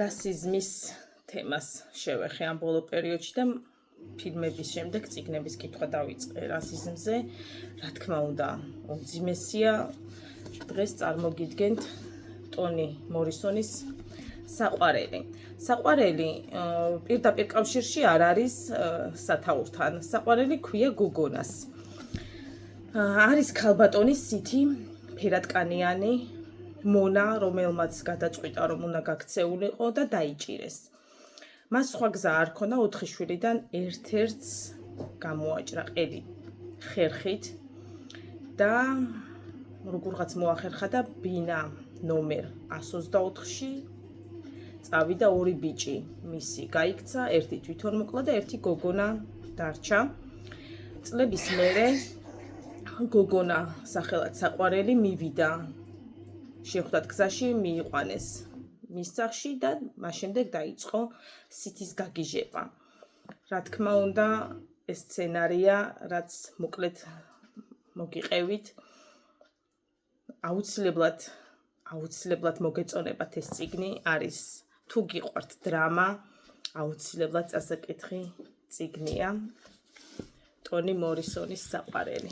რასიზმის თემას შევეხე ამ ბოლო პერიოდში და ფილმების შემდეგ წიგნების კითხვა დავიწყე რასიზმზე. რა თქმა უნდა, უძიმესია. დღეს წარმოგიდგენთ ტონი მორისონის საყვარელი. საყვარელი პირდაპირ კავშირში არ არის სათაურთან. საყვარელი ქვია გოგონას. არის ქალბატონის სითი, ფერადკანიანი მონა, რომელმაც გადაწყვიტა, რომ უნდა გაქცეულიყო და დაიჭირეს. მას სხვა გზა არ ქონდა 4 შვილიდან ერთ-ერთს გამოაჭრა ყელი ხერხით და როგორღაც მოახერხა და ბინა ნომერ 124-ში წავიდა 2 ბიჭი. მისი გაიქცა, ერთი თვითონ მოკლა და ერთი გოგონა დარჩა. წლების მერე გოგონა სახელად საყვარელი მივიდა. შეხვდათ გზაში, მიიყვანეს მის სახლში და მას შემდეგ დაიწყო სითის გაგიჟება. რა თქმა უნდა, ეს სცენარია, რაც მოკლედ მოგიყევით, აუცილებლად მოგეწონებათ ეს წიგნი. არის თუ გიყვართ დრამა, აუცილებლად წასაკითხი წიგნია. ტონი მორისონის საყვარელი.